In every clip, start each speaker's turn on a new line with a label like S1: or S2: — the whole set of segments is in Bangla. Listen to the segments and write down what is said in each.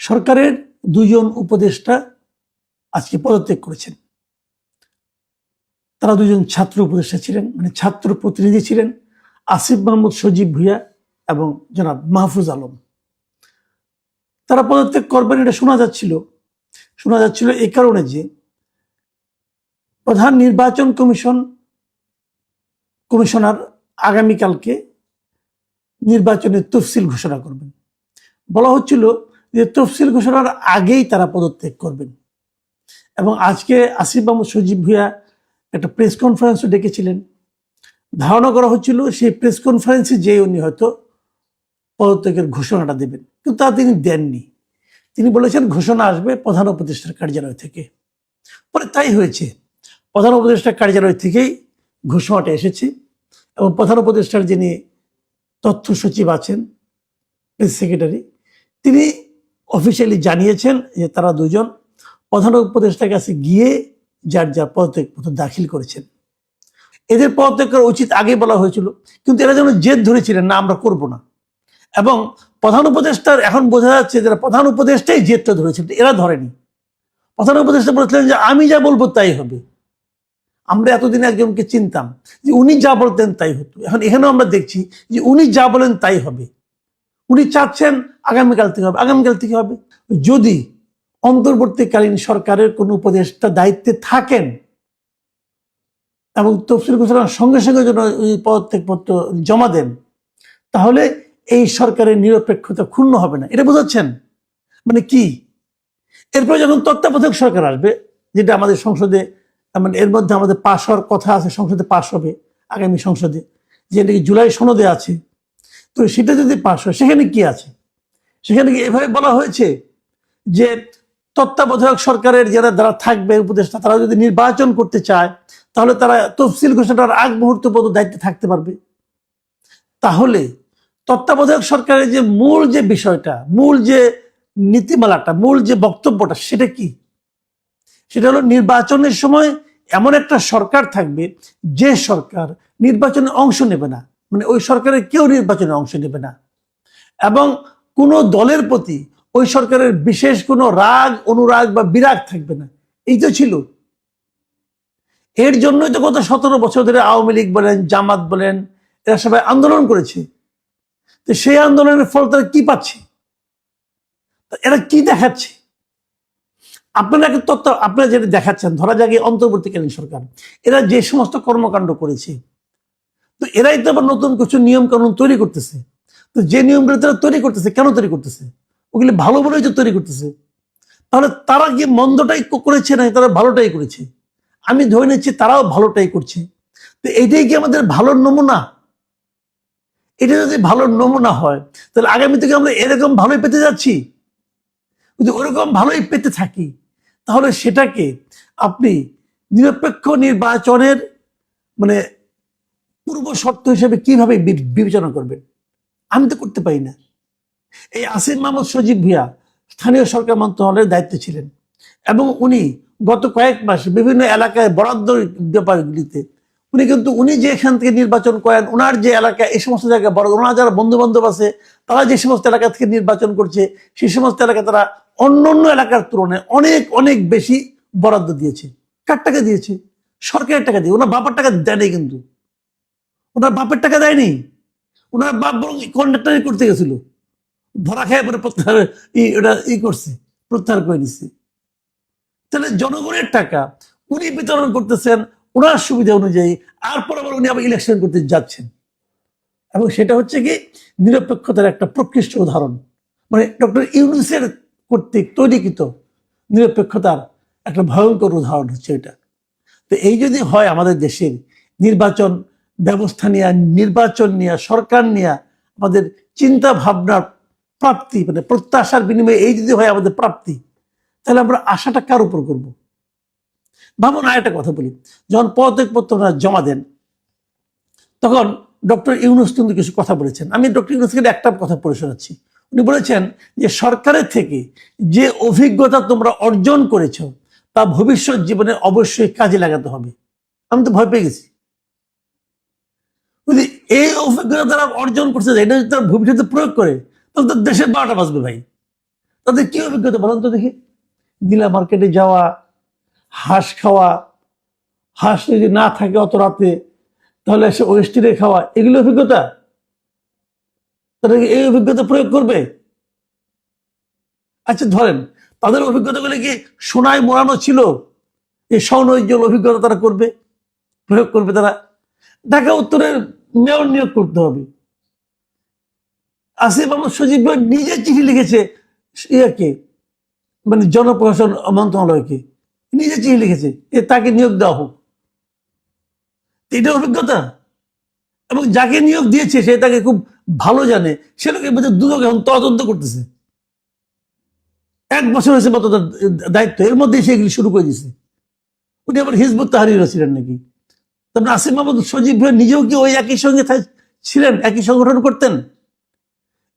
S1: সরকারের দুজন উপদেষ্টা আজকে পদত্যাগ করেছেন। তারা দুজন ছাত্র উপদেষ্টা ছিলেন, মানে ছাত্র প্রতিনিধি ছিলেন, আসিফ মাহমুদ সজীব ভুঁইয়া এবং জনাব মাহফুজ আলম। তারা পদত্যাগ করবেন এটা শোনা যাচ্ছিল এই কারণে যে প্রধান নির্বাচন কমিশনার আগামীকালকে নির্বাচনের তফসিল ঘোষণা করবেন। বলা হচ্ছিল যে তফসিল ঘোষণার আগেই তারা পদত্যাগ করবেন। এবং আজকে আসিফ মাহমুদ সজীব ভুঁইয়া একটা প্রেস কনফারেন্সও ডেকেছিলেন। ধারণা করা হচ্ছিল সেই প্রেস কনফারেন্সে যে উনি হয়তো পদত্যাগের ঘোষণাটা দেবেন, কিন্তু তা তিনি দেননি। তিনি বলেছেন ঘোষণা আসবে প্রধান উপদেষ্টার কার্যালয় থেকে। পরে তাই হয়েছে, প্রধান উপদেষ্টার কার্যালয় থেকেই ঘোষণাটা এসেছে। এবং প্রধান উপদেষ্টার যিনি তথ্য সচিব আছেন, প্রেস সেক্রেটারি, তিনি অফিসিয়ালি জানিয়েছেন যে তারা দুজন প্রধান উপদেষ্টার কাছে গিয়ে যার পদত্যাগপত্র দাখিল করেছেন। এদের পদত্যাগ করা উচিত আগে বলা হয়েছিল, কিন্তু এরা যেন জেদ ধরেছিলেন না আমরা করব না। এবং প্রধান উপদেষ্টার এখন বোঝা যাচ্ছে যারা প্রধান উপদেষ্টাই জেদটা ধরেছিলেন, এরা ধরেনি। প্রধান উপদেষ্টা বলেছিলেন যে আমি যা বলবো তাই হবে। আমরা এতদিন একজনকে চিনতাম যে উনি যা বলতেন তাই হতো, এখন এখানেও আমরা দেখছি যে উনি যা বলেন তাই হবে। উনি চাচ্ছেন আগামীকাল থেকে হবে। যদি অন্তর্বর্তীকালীন সরকারের কোন উপদেষ্টা দায়িত্বে থাকেন এবং তফসিল ঘোষণার সঙ্গে সঙ্গে যেন পদত্যাগপত্র জমা দেন, তাহলে এই সরকারের নিরপেক্ষতা ক্ষুণ্ণ হবে না। এটা বোঝাচ্ছেন মানে কি? এরপরে যখন তত্ত্বাবধায়ক সরকার আসবে, যেটা আমাদের সংসদে, মানে এর মধ্যে আমাদের পাশ হওয়ার কথা আছে, সংসদে পাশ হবে আগামী সংসদে, যেটা কি জুলাই সনদে আছে, তো সেটা যদি পাশ হয় সেখানে কি আছে? সেখানে কি এভাবে বলা হয়েছে যে তত্ত্বাবধায়ক সরকারের যারা থাকবে উপদেষ্টা, তারা যদি নির্বাচন করতে চায় তাহলে তারা তফসিল ঘোষণার আগ মুহূর্ত পর্যন্ত দায়িত্বে থাকতে পারবে? তাহলে তত্ত্বাবধায়ক সরকারের যে মূল যে বিষয়টা, মূল যে নীতিমালাটা, মূল যে বক্তব্যটা, সেটা কি? সেটা হলো নির্বাচনের সময় এমন একটা সরকার থাকবে যে সরকার নির্বাচনে অংশ নেবে না, মানে ওই সরকারের কেউ নির্বাচনে অংশ নেবে না, এবং কোনো দলের প্রতি ওই সরকারের বিশেষ কোনো রাগ, অনুরাগ বা বিরাগ থাকবে না। এই তো ছিল। এর জন্যই তো গত 17 বছর ধরে আওয়ামী লীগ বলেন, জামাত বলেন, এরা সবাই আন্দোলন করেছে। তো সেই আন্দোলনের ফল তারা কি পাচ্ছে? এরা কি দেখাচ্ছে? আপনারা যেটা দেখাচ্ছেন, ধরা যাক অন্তর্বর্তীকালীন সরকার, এরা যে সমস্ত কর্মকাণ্ড করেছে, তো এরাই তো আবার নতুন কিছু নিয়ম কানুন তৈরি করতেছে। তো যে নিয়মগুলো তারা তৈরি করতেছে, কেন তৈরি করতেছে? ওগুলি ভালো বলেই তো তৈরি করতেছে। তাহলে তারা কি মন্দটাই করেছে না তারা ভালোটাই করেছে? আমি ধরে নিচ্ছি তারাও ভালোটাই করছে। তো এইটাই কি আমাদের ভালোর নমুনা? এটা যদি ভালোর নমুনা হয়, তাহলে আগামী থেকে আমরা এরকম ভালোই পেতে যাচ্ছি। যদি ওরকম ভালোই পেতে থাকি, তাহলে সেটাকে আপনি নিরপেক্ষ নির্বাচনের মানে পূর্ব শর্ত হিসেবে কিভাবে বিবেচনা করবেন? আমি তো করতে পারি না। এই আসিফ মাহমুদ সজীব ভুঁইয়া স্থানীয় সরকার মন্ত্রণালয়ের দায়িত্বে ছিলেন, এবং উনি গত কয়েক মাস বিভিন্ন এলাকায় বরাদ্দ ব্যাপারগুলিতে উনি যে এখান থেকে নির্বাচন করেন, ওনার যে এলাকা, এই সমস্ত জায়গায় ওনার যারা বন্ধু বান্ধব আছে তারা যে সমস্ত এলাকা থেকে নির্বাচন করছে, সেই সমস্ত এলাকায় তারা অন্য এলাকার তুলনায় অনেক অনেক বেশি বরাদ্দ দিয়েছে। কার টাকা দিয়েছে? সরকারের টাকা দিয়ে। ওনার বাবার টাকা দেয়নি, কিন্তু ওনার বাপের টাকা দেয়নি। ওনার বাপ বরং কন্ডাক্টারি করতে গেছিল, ধরা খেয়ে পরে প্রত্যাহার করে নিচ্ছে। তাহলে জনগণের টাকা উনি বিতরণ করতেছেন ওনার সুবিধা অনুযায়ী, আর পরে উনি আবার ইলেকশন করতে যাচ্ছেন। এবং সেটা হচ্ছে কি নিরপেক্ষতার একটা প্রকৃষ্ট উদাহরণ, মানে ডক্টর ইউনূসের কর্তৃক তৈরিকৃত নিরপেক্ষতার একটা ভয়ঙ্কর উদাহরণ হচ্ছে এটা। তো এই যদি হয় আমাদের দেশের নির্বাচন ব্যবস্থা নিয়ে, নির্বাচন নিয়ে, সরকার নিয়ে আমাদের চিন্তা ভাবনার প্রাপ্তি, মানে প্রত্যাশার বিনিময়ে এই যদি হয় আমাদের প্রাপ্তি, তাহলে আমরা আশাটা কার উপর করবো? ভাবুন, আর একটা কথা বলি, যখন পদত্যাগপত্র জমা দেন তখন ডক্টর ইউনূস কিন্তু কিছু কথা বলেছেন। আমি ডক্টর ইউনূসকে একটা কথা পড়ে শোনাচ্ছি। উনি বলেছেন যে সরকারের থেকে যে অভিজ্ঞতা তোমরা অর্জন করেছ তা ভবিষ্যৎ জীবনে অবশ্যই কাজে লাগাতে হবে। আমি তো ভয় পেয়ে গেছি। যদি এই অভিজ্ঞতা তারা অর্জন করছে, এটা যদি তারা ভবিষ্যতে প্রয়োগ করে, তাহলে তো দেশের 12টা বাজবে ভাই। তাদের কি অভিজ্ঞতা বলেন তো দেখি। নীলা মার্কেটে যাওয়া, হাঁস খাওয়া, হাঁস যদি না থাকে অত রাতে তাহলে সে ওয়েস্টিনে খাওয়া, এগুলো অভিজ্ঞতা? তারা কি এই অভিজ্ঞতা প্রয়োগ করবে? আচ্ছা ধরেন তাদের অভিজ্ঞতাগুলো কি সোনায় মোড়ানো ছিল, এই স্বনৈজ্জ্বল অভিজ্ঞতা তারা করবে, প্রয়োগ করবে তারা? ঢাকা উত্তরের মেয়র নিয়োগ করতে হবে। আসিফ মাহমুদ সজীব ভাই নিজে চিঠি লিখেছে ইয়াকে, মানে জনপ্রশাসন মন্ত্রণালয়কে নিজে চিঠি লিখেছে তাকে নিয়োগ দেওয়া হোক। এটা অভিজ্ঞতা? এবং যাকে নিয়োগ দিয়েছে সে তাকে খুব ভালো জানে, সে লোকের মধ্যে দুদক এখন তদন্ত করতেছে। 1 বছর হয়েছে মতো তার দায়িত্ব, এর মধ্যে সে এগুলি শুরু করে দিয়েছে। উনি আবার হিজবুত তাহরিরও ছিলেন নাকি? তারপরে আসিফ মাহমুদ সজীব ভাই নিজেও কি ওই একই সঙ্গে ছিলেন, একই সংগঠন করতেন?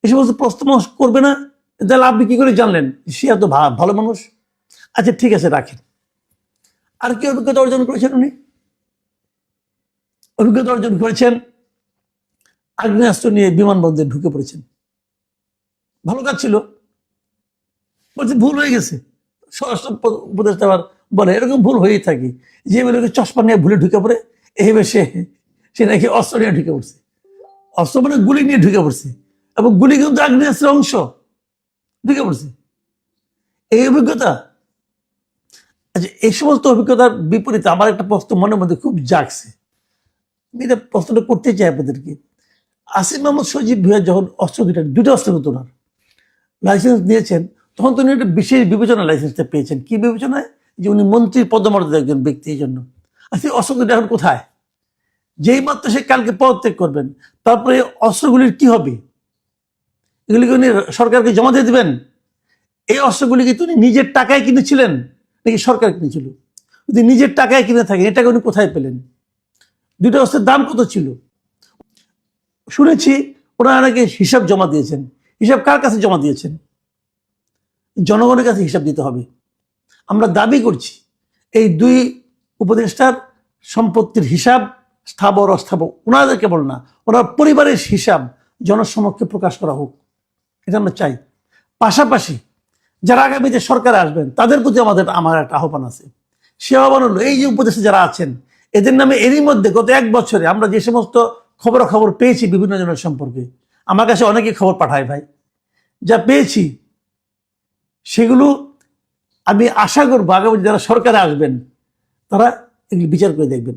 S1: এই সমস্ত প্রশ্ন করবে না? তাহলে আপনি কি করে জানলেন সে এত ভালো মানুষ? আচ্ছা ঠিক আছে, রাখেন। আর কি অভিজ্ঞতা অর্জন করেছেন উনি? অভিজ্ঞতা অর্জন করেছেন আগ্নেয়াস্ত্র নিয়ে বিমানবন্দরে ঢুকে পড়েছেন। ভালো কাজ ছিল, বলছে ভুল হয়ে গেছে। স্বরাষ্ট্র উপদেষ্টা আবার বলে এরকম ভুল হয়েই থাকে, যে লোকে চশমা নিয়ে ভুলে ঢুকে পড়ে, এইভাবে সে নাকি অস্ত্র নিয়ে ঢুকে পড়ছে। অস্ত্র মানে গুলি নিয়ে ঢুকে পড়ছে, এবং গুলি কিন্তু আগ্নেয়াস্ত্রের অংশ, ঢুকে পড়ছে। এই অভিজ্ঞতা। আচ্ছা এই সমস্ত অভিজ্ঞতার বিপরীতে আমার একটা প্রশ্ন মনের মধ্যে খুব জাগছে, আমি এটা প্রশ্নটা করতে চাই আপনাদেরকে। আসিফ মাহমুদ সজীব ভাইয়া যখন অস্ত্র দুটো অস্ত্র কিন্তু ওনার লাইসেন্স দিয়েছেন, তখন তো উনি একটা বিশেষ বিবেচনা লাইসেন্সটা পেয়েছেন। কি বিবেচনায়? যে উনি মন্ত্রীর পদমর্যাদা একজন ব্যক্তি, এই জন্য। আচ্ছা অস্ত্র দুটো এখন কোথায়? যেই মাত্র সে কালকে পদত্যাগ করবেন, তারপরে অস্ত্রগুলির কি হবে? এগুলিকে উনি সরকারকে জমা দিয়ে দেবেন? এই অস্ত্রগুলি কি উনি নিজের টাকায় কিনেছিলেন নাকি সরকার কিনেছিল? যদি নিজের টাকায় কিনে থাকেন, এটাকে উনি কোথায় পেলেন? দুটো অস্ত্রের দাম কত ছিল? শুনেছি ওনারা নাকি হিসাব জমা দিয়েছেন। হিসাব কার কাছে জমা দিয়েছেন? জনগণের কাছে হিসাব দিতে হবে। আমরা দাবি করছি এই দুই উপদেষ্টার সম্পত্তির হিসাব, স্থাবর অস্থাবর, ওনাদের কেবল না, ওনার পরিবারের হিসাব জনসমক্ষে প্রকাশ করা হোক, এটা আমরা চাই। পাশাপাশি যারা আগামীতে সরকারে আসবেন তাদের প্রতি আমার একটা আহ্বান আছে। সে আহ্বান হলো এই যে উপদেশে যারা আছেন এদের নামে এরই মধ্যে গত 1 বছরে আমরা যে সমস্ত খবর পেয়েছি বিভিন্ন জনের সম্পর্কে, আমার কাছে অনেকে খবর পাঠায় ভাই, যা পেয়েছি সেগুলো আমি আশা করবো আগামী যারা সরকারে আসবেন তারা এগুলি বিচার করে দেখবেন।